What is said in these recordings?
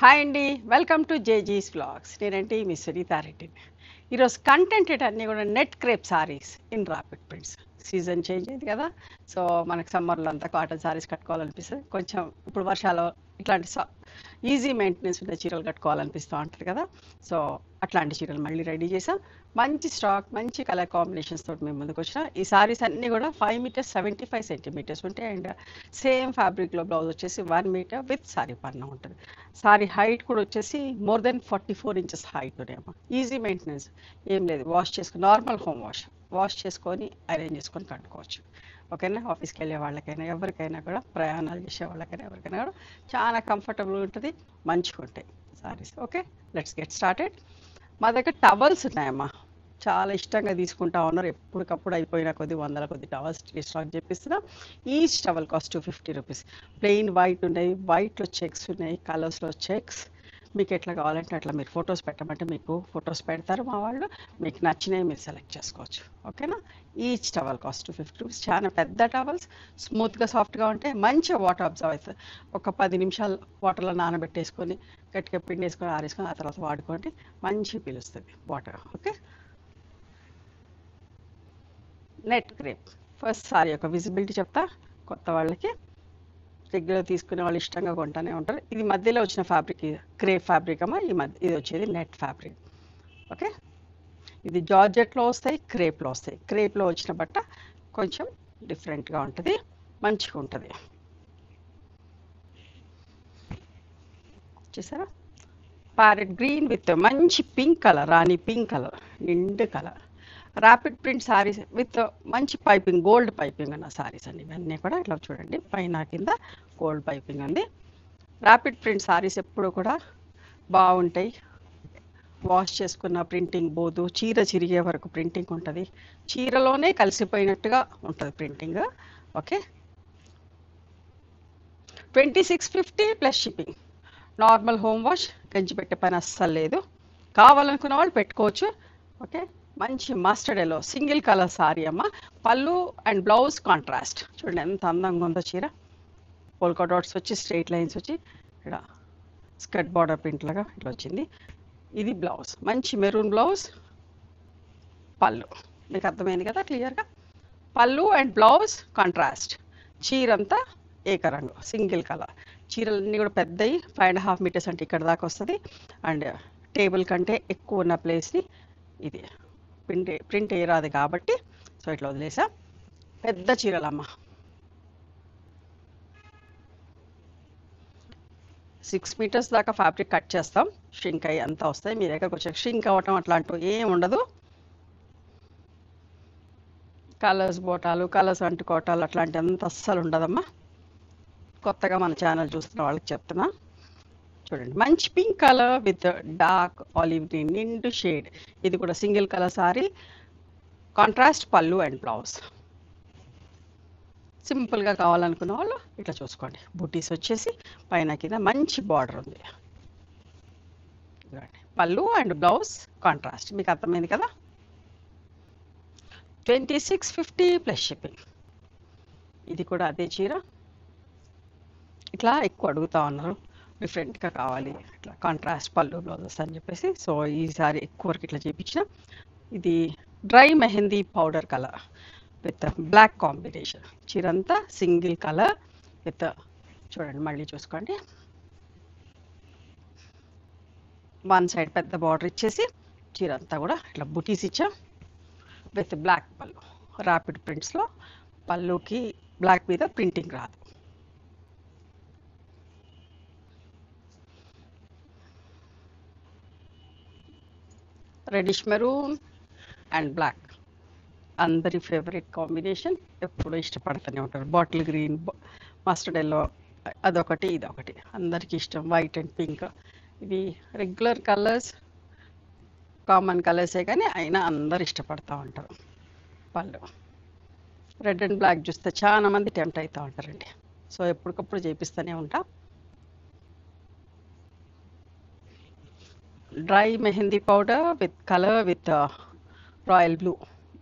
Hi అండి, welcome to జేజీస్ vlogs. నేనంటే మీ సునీతారెడ్డిని. ఈరోజు కంటెంట్ అన్నీ కూడా net crepe saris in rapid prints. Season change అయింది కదా, సో మనకు సమ్మర్లో అంతా కాటన్ సారీస్ కట్టుకోవాలనిపిస్తుంది. కొంచెం ఇప్పుడు వర్షాలు ఇట్లాంటి ఈజీ మెయింటెనెన్స్ ఉన్న చీరలు కట్టుకోవాలనిపిస్తూ ఉంటుంది కదా, సో అట్లాంటి చీరలు మళ్ళీ రెడీ చేసాం. మంచి స్టాక్, మంచి కలర్ కాంబినేషన్స్ తోటి మేము ముందుకు వచ్చిన. ఈ సారీస్ అన్నీ కూడా 5 మీటర్స్ 75 సెంటీమీటర్స్ ఉంటాయి. అండ్ సేమ్ ఫ్యాబ్రిక్లో బ్లౌజ్ వచ్చేసి 1 మీటర్ విత్ సారీ పన్నా ఉంటుంది. సారీ హైట్ కూడా వచ్చేసి మోర్ దెన్ 44 ఇంచెస్ హైట్ ఉన్నాయమ్మా. ఈజీ మెయింటెనెన్స్, ఏం లేదు. వాష్ చేసుకుని నార్మల్ హోమ్ వాష్ చేసుకొని ఐరన్ చేసుకొని కట్టుకోవచ్చు. ఓకేనా, ఆఫీస్కి వెళ్ళే వాళ్ళకైనా ఎవరికైనా కూడా, ప్రయాణాలు చేసే వాళ్ళకైనా ఎవరికైనా కూడా చాలా కంఫర్టబుల్ ఉంటుంది, మంచిగా ఉంటాయి saris. Okay, let's get started. మా దగ్గర టవల్స్ ఉన్నాయమ్మా, చాలా ఇష్టంగా తీసుకుంటా ఉన్నారు. ఎప్పటికప్పుడు అయిపోయిన కొద్ది వందల కొద్ది టవల్స్ స్టాక్ చెప్పిస్తున్నాం. Each towel cost 250 rupees. Plain white ఉన్నాయి, వైట్లో చెక్స్ ఉన్నాయి, కలర్స్లో చెక్స్. మీకు ఎట్లా కావాలంటే అట్లా మీరు ఫొటోస్ పెట్టమంటే మీకు ఫొటోస్ పెడతారు మా వాళ్ళు. మీకు నచ్చినవి మీరు సెలెక్ట్ చేసుకోవచ్చు. ఓకేనా, ఈచ్ టవల్ కాస్ట్ 250 రూపీస్. చాలా పెద్ద టవల్స్, స్మూత్గా సాఫ్ట్గా ఉంటాయి, మంచిగా వాటర్ అబ్జర్వ్ అవుతుంది. ఒక 10 నిమిషాలు వాటర్లో నానబెట్టేసుకొని గట్టిగా పిండేసుకొని ఆరేసుకొని ఆ తర్వాత వాడుకోండి, మంచిగా పీలుస్తుంది water. Okay, net crepe. First sari యొక్క విజిబిలిటీ చెప్తా కొత్త వాళ్ళకి. రెగ్యులర్ తీసుకునే వాళ్ళు ఇష్టంగా కొంటూనే ఉంటారు. ఇది మధ్యలో వచ్చిన ఫ్యాబ్రిక్, క్రేప్ ఫ్యాబ్రిక్ అమ్మా. ఇది వచ్చేది నెట్ ఫ్యాబ్రిక్. ఓకే, ఇది జార్జెట్లో వస్తాయి, క్రేప్లో వస్తాయి. క్రేప్లో వచ్చిన బట్ట కొంచెం డిఫరెంట్గా ఉంటుంది, మంచిగా ఉంటుంది. చూసారా, ప్యారెట్ గ్రీన్ విత్ మంచి పింక్ కలర్, రాణి పింక్ కలర్, నిండు colour. Rapid print saris with మంచి పైపింగ్, గోల్డ్ పైపింగ్ ఉన్న శారీస్ అండి ఇవన్నీ కూడా. ఇట్లా చూడండి, పైన కింద గోల్డ్ పైపింగ్ ఉంది. ర్యాపిడ్ ప్రింట్ శారీస్ ఎప్పుడు కూడా బాగుంటాయి. వాష్ చేసుకున్న ప్రింటింగ్ పోదు, చీర చిరిగే వరకు ప్రింటింగ్ ఉంటుంది, చీరలోనే కలిసిపోయినట్టుగా ఉంటుంది printing. Okay, 2650 plus shipping. Normal home wash, గంజి పెట్టే పని అస్సలు లేదు. కావాలనుకున్న వాళ్ళు పెట్టుకోవచ్చు. ఓకే, మంచి mustard yellow single colour sorry అమ్మ. పళ్ళు అండ్ బ్లౌజ్ కాంట్రాస్ట్. చూడండి ఎంత అందంగా ఉందో చీర. పోల్కా డాట్స్ వచ్చి స్ట్రైట్ లైన్స్ వచ్చి ఇక్కడ స్కర్ట్ బార్డర్ ప్రింట్ లాగా ఇట్లా వచ్చింది. ఇది బ్లౌజ్, మంచి మెరూన్ బ్లౌజ్. పళ్ళు మీకు అర్థమైంది కదా క్లియర్గా. పళ్ళు అండ్ బ్లౌజ్ కాంట్రాస్ట్. చీర అంతా ఏకరంగు సింగిల్ కలర్. చీరలన్నీ కూడా పెద్దవి, 5.5 మీటర్స్ అంటే ఇక్కడ దాకా వస్తుంది. అండ్ టేబుల్ కంటే ఎక్కువ ఉన్న ప్లేస్ని ఇది ప్రింట్ వేయరాదు కాబట్టి సో ఇట్లా వదిలేసా. పెద్ద చీరలమ్మ, 6 మీటర్స్ దాకా ఫ్యాబ్రిక్ కట్ చేస్తాం. షింక్ అయ్యి అంతా వస్తాయి. మీ దగ్గరకు వచ్చే షింక్ అవ్వటం అట్లాంటివి ఏం ఉండదు. కలర్స్ బోటాలు, కలర్స్ అంటుకోవటాలు అట్లాంటి అంత అస్సలు ఉండదమ్మా. కొత్తగా మన ఛానల్ చూస్తున్న వాళ్ళకి చెప్తున్నా. చూడండి, మంచి pink colour with dark olive green, నిండు షేడ్. ఇది కూడా సింగిల్ కలర్ సారీ, కాంట్రాస్ట్ పళ్ళు అండ్ బ్లౌజ్. సింపుల్గా కావాలనుకున్న వాళ్ళు ఇట్లా చూసుకోండి. బుటీస్ వచ్చేసి పైన కింద మంచి బార్డర్ ఉంది. పళ్ళు అండ్ బ్లౌజ్ కాంట్రాస్ట్. మీకు అర్థమైంది కదా. 2650 ప్లస్ షిప్పింగ్. ఇది కూడా అదే చీర. ఇట్లా ఎక్కువ అడుగుతూ ఉన్నారు, డిఫరెంట్గా కావాలి, ఇట్లా కాంట్రాస్ట్ పళ్ళు బ్లౌజెస్ అని చెప్పేసి. సో ఈసారి ఎక్కువ వరకు ఇట్లా చేయించిన. ఇది dry mehndi powder colour with black combination. చీర అంతా సింగిల్ కలర్ విత్, చూడండి మళ్ళీ చూసుకోండి, వన్ సైడ్ పెద్ద బార్డర్ ఇచ్చేసి చీర అంతా కూడా ఇట్లా బుటీస్ ఇచ్చాం విత్ బ్లాక్ పళ్ళు. ర్యాపిడ్ ప్రింట్స్లో పళ్ళుకి బ్లాక్ మీద ప్రింటింగ్ రాదు. రెడిష్ మెరూన్ అండ్ బ్లాక్ అందరి ఫేవరెట్ కాంబినేషన్, ఎప్పుడు ఇష్టపడుతూనే ఉంటారు. బాటిల్ గ్రీన్, మస్టర్డ్ ఎల్లో, అదొకటి ఇదొకటి అందరికీ ఇష్టం. వైట్ అండ్ పింక్, ఇవి రెగ్యులర్ కలర్స్, కామన్ కలర్సే కానీ అయినా అందరు ఇష్టపడుతూ ఉంటారు. పళ్ళు రెడ్ అండ్ బ్లాక్ చూస్తే చాలా మంది టెంప్ట్ అవుతూ ఉంటారండి. సో ఎప్పటికప్పుడు చేపిస్తూనే ఉంటా. Dry mehndi powder with colour with royal blue,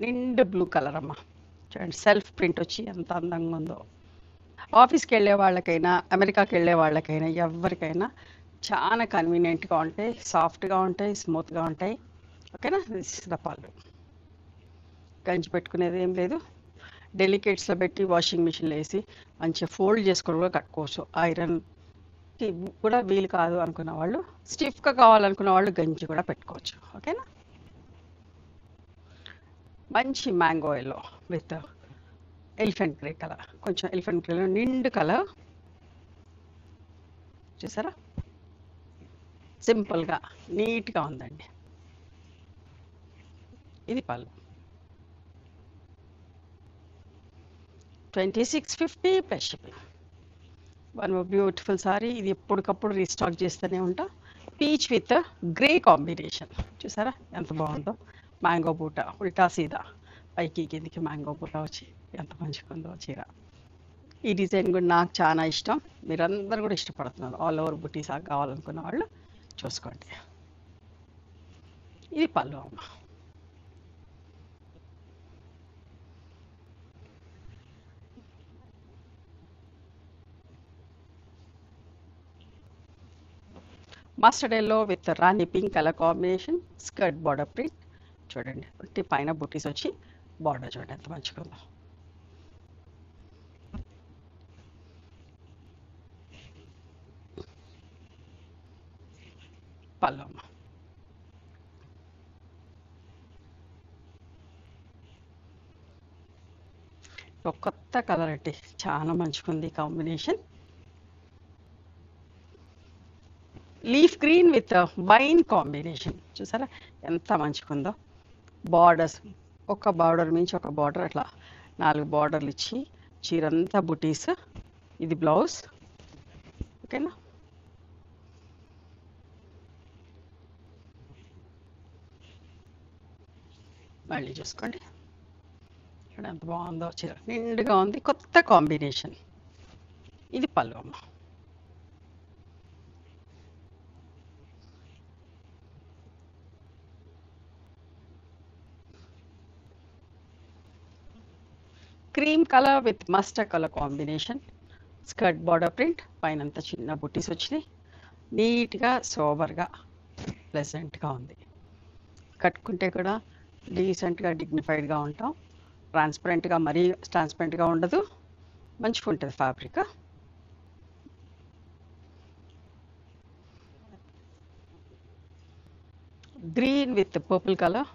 నిండు బ్లూ కలర్ అమ్మ. చూడండి సెల్ఫ్ ప్రింట్ వచ్చి ఎంత అందంగా ఉందో. ఆఫీస్కి వెళ్ళే వాళ్ళకైనా, అమెరికాకి వెళ్ళే వాళ్ళకైనా, ఎవరికైనా చాలా కన్వీనియంట్గా ఉంటాయి, సాఫ్ట్గా ఉంటాయి, స్మూత్గా ఉంటాయి. ఓకేనా, దిస్ ఇస్ ద పళ్ళు. గంజి పెట్టుకునేది ఏం లేదు. డెలికేట్స్లో పెట్టి వాషింగ్ మిషన్లో వేసి మంచిగా ఫోల్డ్ చేసుకొని కూడా కట్టుకోవచ్చు. ఐరన్కి కూడా వీలు కాదు అనుకున్న వాళ్ళు, స్టిఫ్గా కావాలనుకున్న వాళ్ళు గంజి కూడా పెట్టుకోవచ్చు. ఓకేనా, మంచి mango yellow with elephant grey colour, కొంచెం ఎలిఫెంట్ గ్రేలో నిండు కలర్ చూసారా, సింపుల్గా నీట్గా ఉందండి. ఇది పళ్ళు. 2650 plus shipping. One beautiful sorry. ఇది ఎప్పటికప్పుడు రీస్టాక్ చేస్తూనే ఉంటా. పీచ్ విత్ గ్రే కాంబినేషన్ చూసారా ఎంత బాగుందో. మ్యాంగో బూట ఉల్టా సీదా పైకి కిందికి మ్యాంగో బూట వచ్చి ఎంత మంచిగా ఉందో చీర. ఈ డిజైన్ కూడా నాకు చాలా ఇష్టం, మీరందరూ కూడా ఇష్టపడుతున్నారు. ఆల్ ఓవర్ బుటీస్ కావాలనుకున్న వాళ్ళు చూసుకోండి. ఇది పళ్ళు అమ్మ. Mustard yellow with Rani pink colour combination, skirt border print చూడండి. అంటే పైన బుటీస్ వచ్చి బార్డర్ చూడండి ఎంత మంచిగా ఉందో. పళ్ళు అమ్మ. ఒక కొత్త కలర్ అంటే చాలా మంచిగా ఉంది combination. Leaf green with wine combination చూసారా ఎంత మంచిగా ఉందో. బార్డర్స్ ఒక బార్డర్ మించి ఒక బార్డర్, అట్లా 4 బార్డర్లు ఇచ్చి చీరంతా బుటీస్. ఇది బ్లౌజ్. ఓకేనా, మళ్ళీ చూసుకోండి ఇక్కడ ఎంత బాగుందో. చీర నిండుగా ఉంది, కొత్త కాంబినేషన్. ఇది పళ్ళు అమ్మ. Cream colour with mustard colour combination, skirt border print, పైనంతా చిన్న బుటీస్ వచ్చినాయి. నీట్గా సోబర్గా ప్లెజెంట్గా ఉంది. కట్టుకుంటే కూడా డీసెంట్గా డిగ్నిఫైడ్గా ఉంటాం. ట్రాన్స్పరెంట్గా, మరీ ట్రాన్స్పరెంట్గా ఉండదు, మంచిగా ఉంటుంది fabric. Green with purple colour,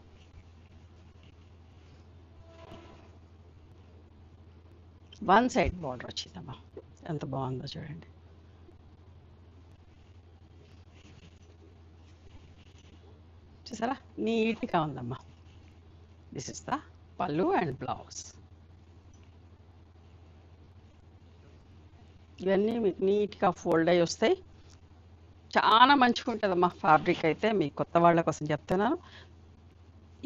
one side border వచ్చిందమ్మా. ఎంత బాగుందో చూడండి. చూసారా నీట్గా ఉందమ్మా. దిస్ ఇస్ ద పళ్ళు అండ్ బ్లౌజ్. ఇవన్నీ మీకు నీట్గా ఫోల్డ్ అయ్యి వస్తాయి. చాలా మంచిగా ఉంటుందమ్మా ఫ్యాబ్రిక్ అయితే. మీ కొత్త వాళ్ళ కోసం చెప్తున్నాను.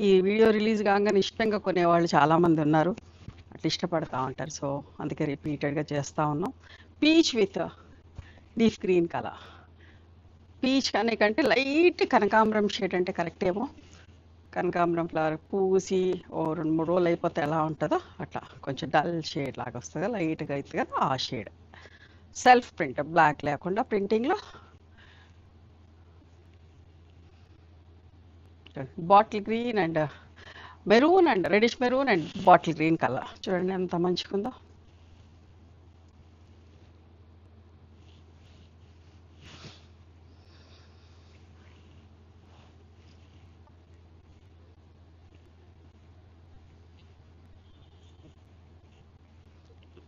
ఈ వీడియో రిలీజ్ కాగానే ఇష్టంగా కొనేవాళ్ళు చాలామంది ఉన్నారు, అట్లా ఇష్టపడతా ఉంటారు. సో అందుకే రిపీటెడ్గా చేస్తూ ఉన్నాం. Peach with leaf green colour. Peach అనే కంటే లైట్ కనకాంబరం షేడ్ అంటే కరెక్ట్ ఏమో. కనకాంబరం ఫ్లవర్ పూసి ఓ 2-3 రోజులు అయిపోతే ఎలా ఉంటుందో అట్లా కొంచెం డల్ షేడ్ లాగా వస్తుంది, లైట్గా అవుతుంది కదా ఆ షేడ్. సెల్ఫ్ ప్రింట్, బ్లాక్ లేకుండా ప్రింటింగ్లో. Bottle green and maroon and reddish maroon and bottle green colour చూడండి ఎంత మంచిగా ఉందో.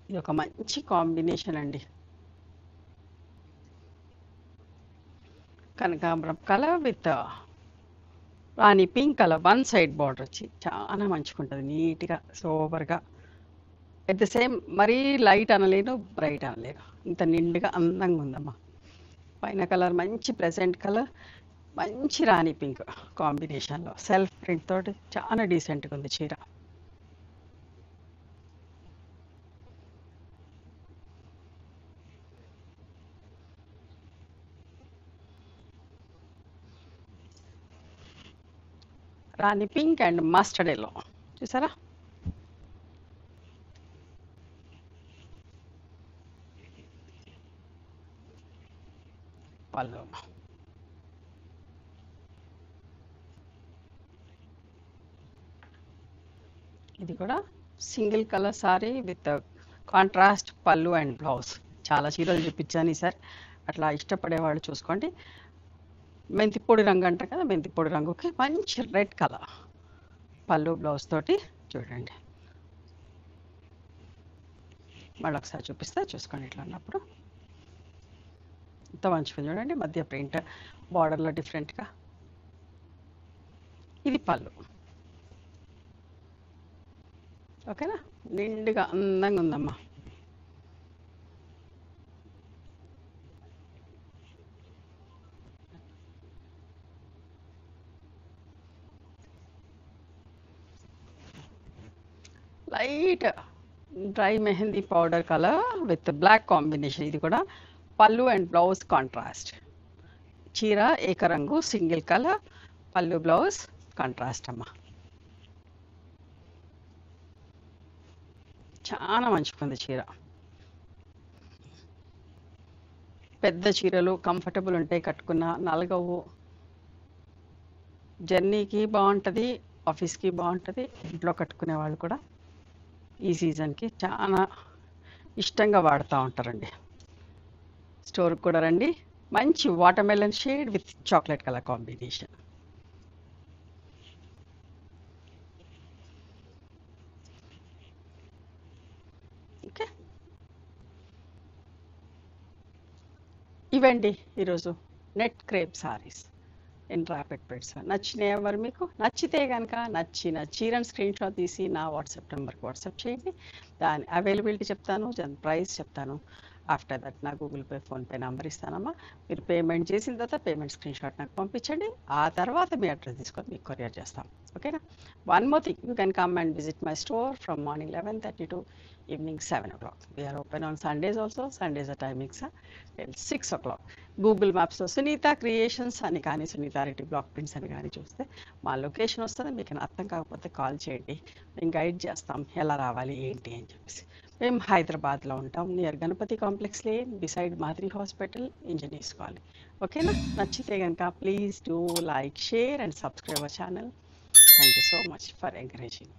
ఇది ఒక మంచి కాంబినేషన్ అండి. కనకాంబరం colour with Rani pink colour, one side border వచ్చి చాలా మంచిగా ఉంటుంది, నీట్గా సోబర్గా. ఎట్ ద సేమ్ మరీ లైట్ అనలేను, బ్రైట్ అనలేను, ఇంత నిండుగా అందంగా ఉందమ్మా. పైన కలర్ మంచి ప్లెజెంట్ కలర్, మంచి రాణి పింక్ కాంబినేషన్లో సెల్ఫ్ ప్రింట్ తోటి చాలా డీసెంట్గా ఉంది చీర. రాణి పింక్ అండ్ మస్టర్డ్ ఎల్లో చూసారా. పళ్ళు. ఇది కూడా single colour sorry with contrast పళ్ళు అండ్ బ్లౌజ్. చాలా చీరలు చూపించాను ఈసారి, అట్లా ఇష్టపడేవాళ్ళు చూసుకోండి. మెంతిపొడి రంగు అంట కదా, మెంతిపొడి రంగుకి మంచి రెడ్ కలర్ పళ్ళు బ్లౌజ్ తోటి. చూడండి, మళ్ళీ ఒకసారి చూపిస్తే చూసుకోండి. ఇట్లా ఉన్నప్పుడు ఇంత మంచిగా చూడండి, మధ్య ప్రింట్ బార్డర్లో డిఫరెంట్గా. ఇది పళ్ళు. ఓకేనా, నిండుగా అందంగా ఉందమ్మా. Light dry mehndi powder colour with black combination. ఇది కూడా పళ్ళు అండ్ బ్లౌజ్ కాంట్రాస్ట్. చీర ఏకరంగు సింగిల్ కలర్, పళ్ళు బ్లౌజ్ కాంట్రాస్ట్ అమ్మా. చాలా మంచిగా చీర. పెద్ద చీరలు కంఫర్టబుల్ ఉంటాయి, కట్టుకున్న నలగవు. జర్నీకి బాగుంటుంది, ఆఫీస్కి బాగుంటుంది, ఇంట్లో కట్టుకునే వాళ్ళు కూడా ఈ సీజన్కి చాలా ఇష్టంగా వాడుతూ ఉంటారండి. స్టోర్కి కూడా రండి. మంచి water melon shade with chocolate colour combination. Okay, ఇవండి ఈరోజు net crepe saris in rapid prints. నచ్చినాయి మరి మీకు? నచ్చితే కనుక నచ్చిన చీరను స్క్రీన్ షాట్ తీసి నా వాట్సాప్ నెంబర్కి వాట్సాప్ చేయండి. దాని అవైలబిలిటీ చెప్తాను, దాని ప్రైస్ చెప్తాను. ఆఫ్టర్ దట్ నా గూగుల్ పే, ఫోన్పే నెంబర్ ఇస్తానమ్మా. మీరు పేమెంట్ చేసిన తర్వాత పేమెంట్ స్క్రీన్ షాట్ నాకు పంపించండి. ఆ తర్వాత మీ అడ్రస్ తీసుకొని మీకు కొరియర్ చేస్తాం. ఓకేనా. One more thing, you can come and visit my store from morning 11:30 to evening 7 o'clock. We are open on Sundays also. Sundays are timings till 6 o'clock. Google మ్యాప్స్లో Sunitha creations అని కానీ, సునీతారెడ్డి బ్లాక్ ప్రింట్స్ అని కానీ చూస్తే మా location వస్తుంది. మీకు అర్థం కాకపోతే కాల్ చేయండి, మేము గైడ్ చేస్తాం ఎలా రావాలి ఏంటి అని చెప్పేసి. మేము హైదరాబాద్లో ఉంటాం, near Ganapathi complex lane, beside Madhuri hospital, engineers colony. ఓకేనా. నచ్చితే కనుక please do like, share and subscribe our channel. Thank you so much for encouraging.